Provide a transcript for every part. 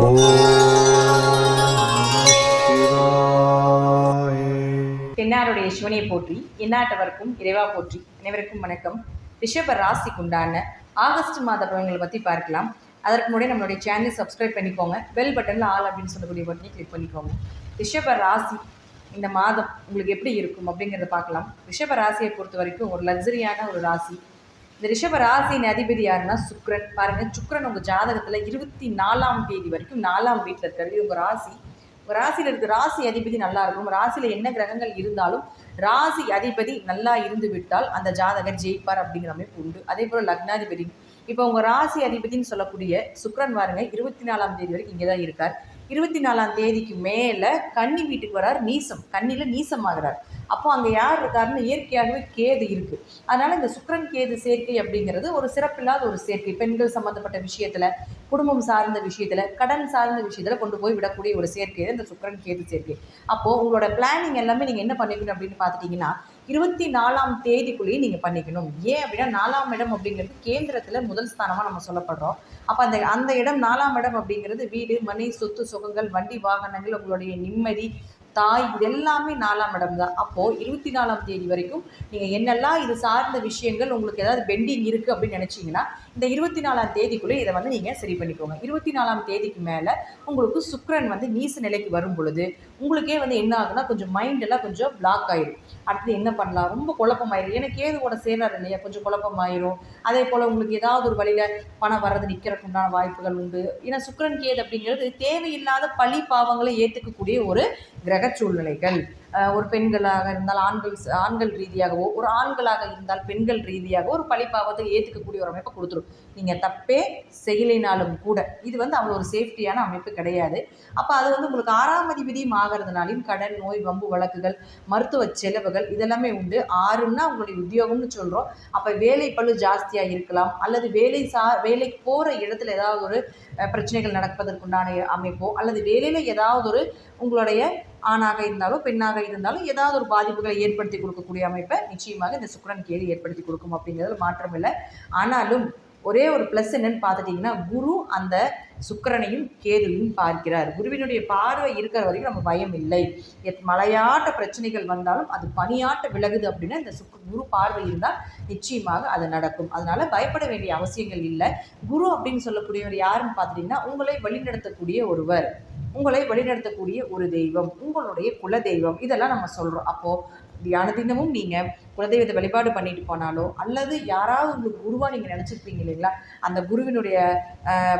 ஓம் சிவாய. தென்னாருடைய சிவனையை போற்றி, எந்நாட்டவருக்கும் இறைவா போற்றி. அனைவருக்கும் வணக்கம். ரிஷப ராசிக்குண்டான ஆகஸ்ட் மாத பலன்களை பற்றி பார்க்கலாம். அதற்கு முன்னாடி நம்மளுடைய சேனலை சப்ஸ்கிரைப் பண்ணிக்கோங்க. பெல் பட்டனில் ஆல் அப்படின்னு சொல்லக்கூடிய பட்டனை கிளிக் பண்ணிக்கோங்க. ரிஷப ராசி இந்த மாதம் உங்களுக்கு எப்படி இருக்கும் அப்படிங்கிறத பார்க்கலாம். ரிஷப ராசியை பொறுத்த வரைக்கும் ஒரு லக்ஸரியான ஒரு ராசி. இந்த ரிஷப ராசியின் அதிபதி யாருன்னா சுக்கிரன். பாருங்க, சுக்கிரன் உங்கள் ஜாதகத்தில் 24ஆம் தேதி வரைக்கும் 4ஆம் வீட்டில் இருக்கிறது உங்கள் ராசி. உங்கள் ராசியில் இருக்க ராசி அதிபதி நல்லா இருக்கும். ராசியில் என்ன கிரகங்கள் இருந்தாலும் ராசி அதிபதி நல்லா இருந்து விட்டால் அந்த ஜாதகர் ஜெயிப்பார் அப்படிங்கிற அமைப்பு உண்டு. அதே போல் லக்னாதிபதி, இப்போ உங்கள் ராசி அதிபதினு சொல்லக்கூடிய சுக்கிரன் பாருங்க 24ஆம் தேதி வரைக்கும் இங்கே தான் இருக்கார். 24ஆம் தேதிக்கு மேலே கன்னி வீட்டுக்கு வரார், நீசம், கன்னியில் நீசமாகிறார். அப்போ அங்கே யார் இருக்காருன்னு இயற்கையாகவே கேது இருக்குது. அதனால் இந்த சுக்கிரன் கேது சேர்க்கை அப்படிங்கிறது ஒரு சிறப்பில்லாத ஒரு சேர்க்கை. பெண்கள் சம்மந்தப்பட்ட விஷயத்தில், குடும்பம் சார்ந்த விஷயத்தில், கடன் சார்ந்த விஷயத்தில் கொண்டு போய் விடக்கூடிய ஒரு சேர்க்கை இந்த சுக்கிரன் கேது சேர்க்கை. அப்போது உங்களோட பிளானிங் எல்லாமே நீங்கள் என்ன பண்ணிக்கணும் அப்படின்னு பார்த்துட்டிங்கன்னா 24ஆம் தேதிக்குள்ளேயே நீங்கள் பண்ணிக்கணும். ஏன் அப்படின்னா 4ஆம் இடம் அப்படிங்கிறது கேந்திரத்தில் முதல் ஸ்தானமாக நம்ம சொல்லப்படுறோம். அப்போ அந்த இடம் 4ஆம் இடம் அப்படிங்கிறது வீடு, மனை, சொத்து, சுகங்கள், வண்டி, வாகனங்கள், உங்களுடைய நிம்மதி, தாய், இது எல்லாமே 4ஆம் இடம் தான். அப்போது 24ஆம் தேதி வரைக்கும் நீங்கள் என்னெல்லாம் இது சார்ந்த விஷயங்கள் உங்களுக்கு ஏதாவது பெண்டிங் இருக்குது அப்படின்னு நினச்சிங்கன்னா இந்த 24ஆம் தேதிக்குள்ளே இதை நீங்கள் சரி பண்ணிக்கோங்க. 24ஆம் தேதிக்கு மேலே உங்களுக்கு சுக்கிரன் நீச நிலைக்கு வரும் பொழுது உங்களுக்கே என்ன ஆகுனா கொஞ்சம் மைண்டெல்லாம் கொஞ்சம் பிளாக் ஆயிடும். அடுத்து என்ன பண்ணலாம், ரொம்ப குழப்பமாயிடும். ஏன்னா கேதுவோட சேர்றாரு இல்லையா, கொஞ்சம் குழப்பமாயிரும். அதே போல் உங்களுக்கு ஏதாவது ஒரு வழியில் பணம் வர்றது நிற்கிறதுக்கு உண்டான வாய்ப்புகள் உண்டு. ஏன்னா சுக்கிரன் கேது அப்படிங்கிறது தேவையில்லாத பழி பாவங்களை ஏற்றுக்கக்கூடிய ஒரு கிரக சூழ்நிலைகள். ஒரு பெண்களாக இருந்தால் ஆண்கள் ரீதியாகவோ, ஒரு ஆண்களாக இருந்தால் பெண்கள் ரீதியாகவோ ஒரு பழிப்பாவத்தை ஏற்றுக்கக்கூடிய ஒரு அமைப்பை கொடுத்துரும். நீங்கள் தப்பே செய்யலைனாலும் கூட இது அவ்வளோ ஒரு சேஃப்டியான அமைப்பு கிடையாது. அப்போ அது உங்களுக்கு 6ஆம் அதிபதியும் ஆகிறதுனாலையும் கடன், நோய், வம்பு வழக்குகள், மருத்துவ செலவுகள் இதெல்லாமே உண்டு. 6ன்னா உங்களுடைய உத்தியோகம்னு சொல்கிறோம். அப்போ வேலை பளு ஜாஸ்தியாக இருக்கலாம், அல்லது வேலைக்கு போகிற இடத்துல ஏதாவது ஒரு பிரச்சனைகள் நடப்பதற்குண்டான அமைப்போ, அல்லது வேலையில் ஏதாவது ஒரு உங்களுடைய ஆணாக இருந்தாலும் பெண்ணாக இருந்தாலும் ஏதாவது ஒரு பாதிப்புகளை ஏற்படுத்தி கொடுக்கக்கூடிய அமைப்பை நிச்சயமாக இந்த சுக்கிரன் கேது ஏற்படுத்தி கொடுக்கும் அப்படிங்கிறதுல மாற்றம் இல்லை. ஆனாலும் ஒரே ஒரு ப்ளஸ் என்னன்னு பார்த்துட்டிங்கன்னா, குரு அந்த சுக்கிரனையும் கேதுவையும் பார்க்கிறார். குருவினுடைய பார்வை இருக்கிற வரைக்கும் நம்ம பயம் இல்லை. மலையாட்ட பிரச்சனைகள் வந்தாலும் அது பனியாட்ட விலகுது அப்படின்னா இந்த குரு பார்வை இருந்தால் நிச்சயமாக அது நடக்கும். அதனால பயப்பட வேண்டிய அவசியங்கள் இல்லை. குரு அப்படின்னு சொல்லக்கூடியவர் யாருன்னு பார்த்துட்டிங்கன்னா, உங்களை வழிநடத்தக்கூடிய ஒருவர், உங்களை வழிநடத்தக்கூடிய ஒரு தெய்வம், உங்களுடைய குல தெய்வம், இதெல்லாம் நம்ம சொல்கிறோம். அப்போது தினமும் நீங்கள் குலதெய்வத்தை வழிபாடு பண்ணிட்டு போனாலோ, அல்லது யாராவது உங்களுக்கு குருவாக நீங்கள் நினச்சிருப்பீங்க இல்லைங்களா, அந்த குருவினுடைய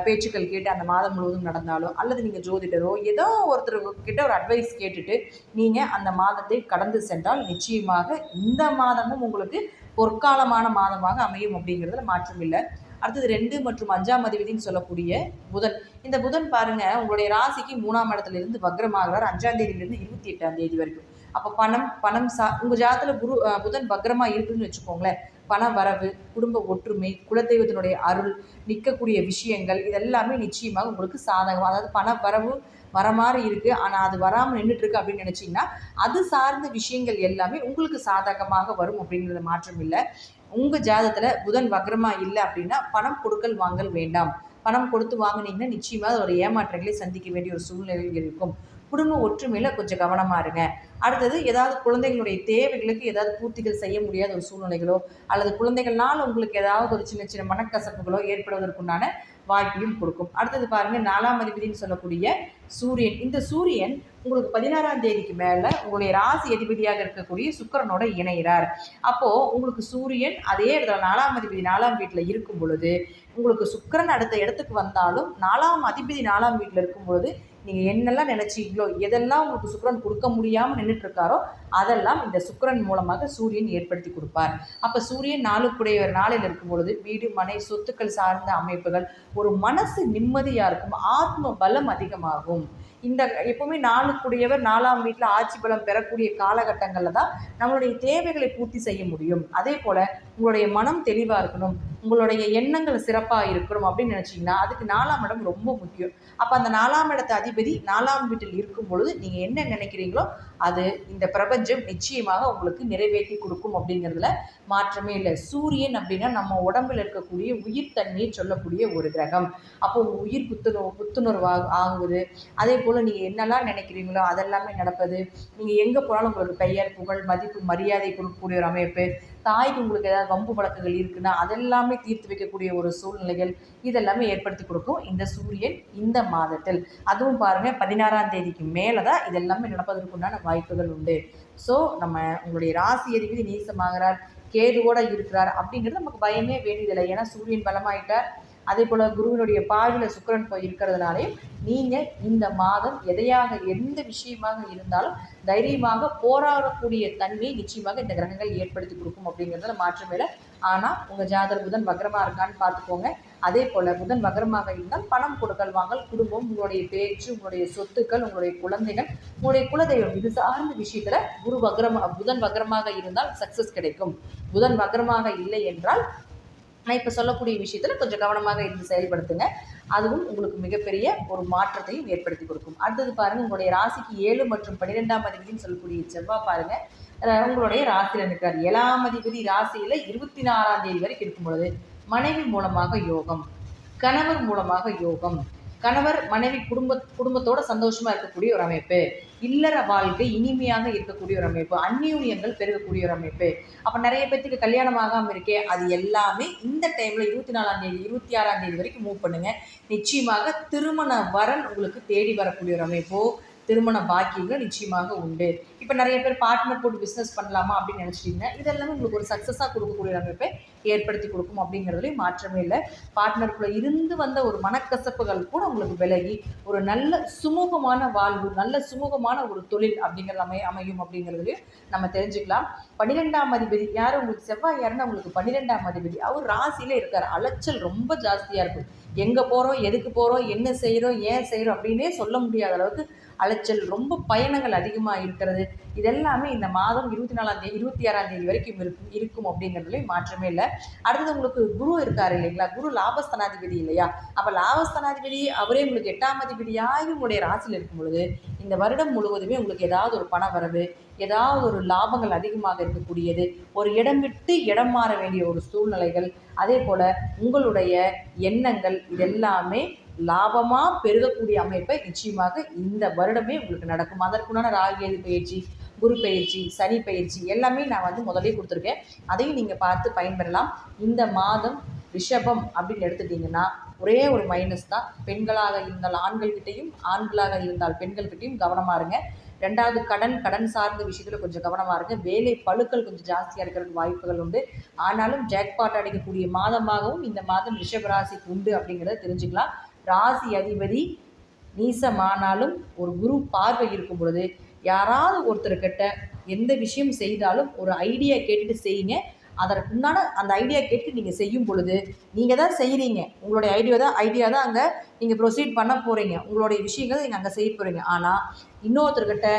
பேச்சுக்கள் கேட்டு அந்த மாதம் முழுவதும் நடந்தாலோ, அல்லது நீங்கள் ஜோதிடரோ ஏதோ ஒருத்தர்கிட்ட ஒரு அட்வைஸ் கேட்டுட்டு நீங்கள் அந்த மாதத்தை கடந்து சென்றால் நிச்சயமாக இந்த மாதமும் உங்களுக்கு பொற்காலமான மாதமாக அமையும் அப்படிங்கிறதுல மாற்றம் இல்லை. அடுத்தது 2 மற்றும் 5ஆம் அதிபதினு சொல்லக்கூடிய புதன். இந்த புதன் பாருங்க உங்களுடைய ராசிக்கு 3ஆம் இடத்துல இருந்து வக்ரமாகிறார் 5ஆம் தேதியிலிருந்து 28ஆம் தேதி வரைக்கும். அப்போ பணம் உங்கள் ஜாதகத்தில் புதன் வக்ரமா இருக்குதுன்னு வச்சுக்கோங்களேன். பண வரவு, குடும்ப ஒற்றுமை, குலதெய்வத்தினுடைய அருள், நிற்கக்கூடிய விஷயங்கள் இதெல்லாமே நிச்சயமாக உங்களுக்கு சாதகம். அதாவது பண வரவு வர மாதிரி இருக்குது, ஆனால் அது வராமல் நின்றுட்டுருக்கு அப்படின்னு நினச்சிங்கன்னா அது சார்ந்த விஷயங்கள் எல்லாமே உங்களுக்கு சாதகமாக வரும் அப்படிங்கிறத மாற்றம் இல்லை. உங்கள் ஜாதகத்தில் புதன் வக்ரமாக இல்லை அப்படின்னா பணம் கொடுக்கல் வாங்கல் வேண்டாம். பணம் கொடுத்து வாங்கினீங்கன்னா நிச்சயமாக ஒரு ஏமாற்றங்களை சந்திக்க வேண்டிய ஒரு சூழ்நிலைகள் இருக்கும். குடும்ப ஒற்றுமையில் கொஞ்சம் கவனமாக இருங்க. அடுத்தது ஏதாவது குழந்தைகளுடைய தேவைகளுக்கு ஏதாவது பூர்த்திகள் செய்ய முடியாத ஒரு சூழ்நிலைகளோ, அல்லது குழந்தைகள்னால் உங்களுக்கு ஏதாவது ஒரு சின்ன சின்ன மனக்கசப்புகளோ ஏற்படுவதற்குண்டான வாய்ப்பையும் கொடுக்கும். அடுத்தது பாருங்கள் 4ஆம் அதிபதினு சொல்லக்கூடிய சூரியன். இந்த சூரியன் உங்களுக்கு 16ஆம் தேதிக்கு மேலே உங்களுடைய ராசி அதிபதியாக இருக்கக்கூடிய சுக்கிரனோட இணைகிறார். அப்போது உங்களுக்கு சூரியன் அதே இடத்துல 4ஆம் அதிபதி 4ஆம் வீட்டில் இருக்கும் பொழுது உங்களுக்கு சுக்கிரன் அடுத்த இடத்துக்கு வந்தாலும் 4ஆம் அதிபதி 4ஆம் வீட்டில் இருக்கும் பொழுது நீங்கள் என்னெல்லாம் நினச்சிங்களோ, எதெல்லாம் உங்களுக்கு சுக்கிரன் கொடுக்க முடியாமல் நின்றுட்டுருக்காரோ அதெல்லாம் இந்த சுக்கிரன் மூலமாக சூரியன் ஏற்படுத்தி கொடுப்பார். அப்போ சூரியன் 4க்குடையவர் 4ல் இருக்கும் பொழுது வீடு, மனை, சொத்துக்கள் சார்ந்த அமைப்புகள், ஒரு மனசு நிம்மதியாக இருக்கும், ஆத்ம பலம் அதிகமாகும். இந்த எப்பவுமே 4க்குடையவர் 4ஆம் வீட்டில் ஆட்சி பலம் பெறக்கூடிய காலகட்டங்களில் தான் நம்மளுடைய தேவைகளை பூர்த்தி செய்ய முடியும். அதே போல் உங்களுடைய மனம் தெளிவாக இருக்கணும், உங்களுடைய எண்ணங்கள் சிறப்பாக இருக்கணும் அப்படின்னு நினச்சிங்கன்னா அதுக்கு 4ஆம் இடம் ரொம்ப முக்கியம். அப்போ அந்த 4ஆம் இடத்து அதிபதி 4ஆம் வீட்டில் இருக்கும் பொழுது நீங்கள் என்ன நினைக்கிறீங்களோ அது இந்த பிரபஞ்சம் நிச்சயமாக உங்களுக்கு நிறைவேற்றி கொடுக்கும் அப்படிங்கிறதுல மாற்றமே இல்லை. சூரியன் அப்படின்னா நம்ம உடம்பில் இருக்கக்கூடிய உயிர்த்தன்மையை சொல்லக்கூடிய ஒரு கிரகம். அப்போ உங்கள் உயிர் புத்துணர்வு ஆகுது. அதே போல் நீங்கள் என்னெல்லாம் நினைக்கிறீங்களோ அதெல்லாமே நடப்பது. நீங்கள் எங்கே போனாலும் உங்களுக்கு பெயர், புகழ், மதிப்பு, மரியாதை கொடுக்கக்கூடிய ஒரு அமைப்பு. தாய்க்கு உங்களுக்கு ஏதாவது வம்பு வழக்குகள் இருக்குன்னா அதெல்லாமே தீர்த்து வைக்கக்கூடிய ஒரு சூழ்நிலைகள் இதெல்லாமே ஏற்படுத்தி கொடுக்கும் இந்த சூரியன் இந்த மாதத்தில். அதுவும் பாருங்கள் 16ஆம் தேதிக்கு மேலே தான் இதெல்லாமே நடப்பதற்குண்டான வாய்ப்புகள் உண்டு. ஸோ நம்ம உங்களுடைய ராசி அதிபதி நீசமாகிறார், கேதுவோடு இருக்கிறார் அப்படிங்கிறது நமக்கு பயமே வேண்டியதில்லை. ஏன்னா சூரியன் பலமாயிட்டார். அதே போல் குருவினுடைய பார்வையில் சுக்கிரன் போய் இருக்கிறதுனாலையும் நீங்கள் இந்த மாதம் எந்த விஷயமாக இருந்தாலும் தைரியமாக போராடக்கூடிய தன்மையை நிச்சயமாக இந்த கிரகங்கள் ஏற்படுத்தி கொடுக்கும் அப்படிங்கிறதுல மாற்றம் இல்லை. ஆனால் உங்கள் ஜாதகர் புதன் வக்ரமாக இருக்கான்னு பார்த்துக்கோங்க. அதே போல் புதன் வக்ரமாக இருந்தால் பணம் கொடுக்கல் வாங்கல், குடும்பம், உங்களுடைய பேச்சு, உங்களுடைய சொத்துக்கள், உங்களுடைய குழந்தைகள், உங்களுடைய குலதெய்வம் இது சார்ந்த விஷயத்தில் புதன் வக்ரமாக இருந்தால் சக்ஸஸ் கிடைக்கும். புதன் வக்ரமாக இல்லை என்றால் நான் இப்போ சொல்லக்கூடிய விஷயத்தில் கொஞ்சம் கவனமாக இருந்து செயல்படுத்துங்க. அதுவும் உங்களுக்கு மிகப்பெரிய ஒரு மாற்றத்தையும் ஏற்படுத்தி கொடுக்கும். அடுத்தது பாருங்கள், உங்களுடைய ராசிக்கு 7 மற்றும் 12ஆம் அதிபதினு சொல்லக்கூடிய செவ்வாய் பாருங்கள் உங்களுடைய ராசியில் இருக்கிறார். 7ஆம் அதிபதி ராசியில் 24ஆம் தேதி வரைக்கும் இருக்கும் பொழுது மனைவி மூலமாக யோகம், கணவர் மூலமாக யோகம், கணவர் மனைவி குடும்பத்தோட சந்தோஷமாக இருக்கக்கூடிய ஒரு அமைப்பு, இல்லற வாழ்க்கை இனிமையாக இருக்கக்கூடிய ஒரு அமைப்பு, அந்நியூன்யங்கள் பெருகக்கூடிய ஒரு அமைப்பு. அப்போ நிறைய பேர்த்துக்கு கல்யாணம் ஆகாமல் இருக்கே, அது எல்லாமே இந்த டைமில் 24ஆம் தேதி 26ஆம் தேதி வரைக்கும் மூவ் பண்ணுங்கள். நிச்சயமாக திருமண வரன் உங்களுக்கு தேடி வரக்கூடிய ஒரு அமைப்போ, திருமண பாக்கியங்கள் நிச்சயமாக உண்டு. இப்போ நிறைய பேர் பார்ட்னர் போட்டு பிஸ்னஸ் பண்ணலாமா அப்படின்னு நினச்சிட்டிங்கன்னா இதெல்லாமே உங்களுக்கு ஒரு சக்ஸஸாக கொடுக்கக்கூடிய அமைப்பை ஏற்படுத்தி கொடுக்கும் அப்படிங்கிறதுலேயும் மாற்றமே இல்லை. பார்ட்னருக்குள்ளே இருந்து வந்த ஒரு மனக்கசப்புகள் கூட உங்களுக்கு விலகி ஒரு நல்ல சுமூகமான வாழ்வு, நல்ல சுமூகமான ஒரு தொழில் அப்படிங்கிறது அமையும் அப்படிங்கிறதுலையும் நம்ம தெரிஞ்சுக்கலாம். 12ஆம் அதிபதி யார் உங்களுக்கு செவ்வாய் யாருன்னா உங்களுக்கு 12ஆம் அதிபதி அவர் ராசியிலே இருக்கார். அலைச்சல் ரொம்ப ஜாஸ்தியாக இருக்கும். எங்கே போகிறோம், எதுக்கு போகிறோம், என்ன செய்கிறோம், ஏன் செய்கிறோம் அப்படின்னே சொல்ல முடியாத அளவுக்கு அலைச்சல், ரொம்ப பயணங்கள் அதிகமாக இருக்கிறது. இதெல்லாமே இந்த மாதம் 24ஆம் தேதி 26ஆம் தேதி வரைக்கும் இருக்கும் அப்படிங்கிறதுலையும் மாற்றமே இல்லை. அடுத்தது உங்களுக்கு குரு இருக்காரு இல்லைங்களா, குரு லாபஸ்தானாதிபதி இல்லையா. அப்போ லாபஸ்தானாதிபதி அவரே உங்களுக்கு 8ஆம் அதிபதியாக உங்களுடைய ராசியில் இருக்கும் பொழுது இந்த வருடம் முழுவதுமே உங்களுக்கு ஏதாவது ஒரு பண வரவு, ஏதாவது ஒரு லாபங்கள் அதிகமாக இருக்கக்கூடியது, ஒரு இடம் விட்டு இடம் மாற வேண்டிய ஒரு சூழ்நிலைகள், அதே போல் உங்களுடைய எண்ணங்கள் இதெல்லாமே லாபமாக பெருகக்கூடிய அமைப்பை நிச்சயமாக இந்த வருடமே உங்களுக்கு நடக்கும். அதற்குண்டான ராகு பயிற்சி, குரு பயிற்சி, சனி பயிற்சி எல்லாமே நான் முதலே கொடுத்துருக்கேன். அதையும் நீங்கள் பார்த்து பயன்பெறலாம். இந்த மாதம் ரிஷபம் அப்படின்னு எடுத்துட்டிங்கன்னா ஒரே ஒரு மைனஸ் தான். பெண்களாக இருந்தால் ஆண்கள்கிட்டையும், ஆண்களாக இருந்தால் பெண்கள்கிட்டையும் கவனமாக இருங்க. 2வது கடன் சார்ந்த விஷயத்தில் கொஞ்சம் கவனமாக இருங்க. வேலை பளுக்கள் கொஞ்சம் ஜாஸ்தியாக இருக்கிறதுக்கு வாய்ப்புகள் உண்டு. ஆனாலும் ஜாக்பாட் அடிக்கக்கூடிய மாதமாகவும் இந்த மாதம் ரிஷபராசிக்கு உண்டு அப்படிங்கிறத தெரிஞ்சுக்கலாம். ராசி அதிபதி நீசமானாலும் ஒரு குரு பார்வை இருக்கும் பொழுது யாராவது ஒருத்தர்கிட்ட எந்த விஷயம் செய்தாலும் ஒரு ஐடியா கேட்டுட்டு செய்யுங்க. அதற்குண்டான அந்த ஐடியா கேட்டு நீங்கள் செய்யும் பொழுது நீங்கள் தான் செய்கிறீங்க, உங்களுடைய ஐடியா தான் அங்கே நீங்கள் ப்ரொசீட் பண்ண போகிறீங்க, உங்களுடைய விஷயங்கள் நீங்கள் அங்கே செய்ய போகிறீங்க. ஆனால் இன்னொருத்தர்கிட்ட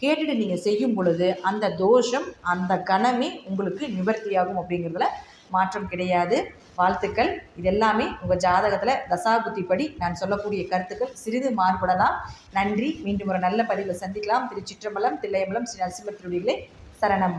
கேட்டுட்டு நீங்கள் செய்யும் பொழுது அந்த தோஷம் அந்த கணமே உங்களுக்கு நிவர்த்தியாகும் அப்படிங்கிறதுல மாற்றம் கிடையாது. வாழ்த்துக்கள். இதெல்லாமே உங்கள் ஜாதகத்தில் தசாபுத்திப்படி நான் சொல்லக்கூடிய கருத்துக்கள் சிறிது மாறுபடலாம். நன்றி. மீண்டும் ஒரு நல்ல பதிவில் சந்திக்கலாம். திருச்சிற்றம்பலம், தில்லையம்பலம், ஸ்ரீ நரசிம்ம திருவடிகளே சரணம்.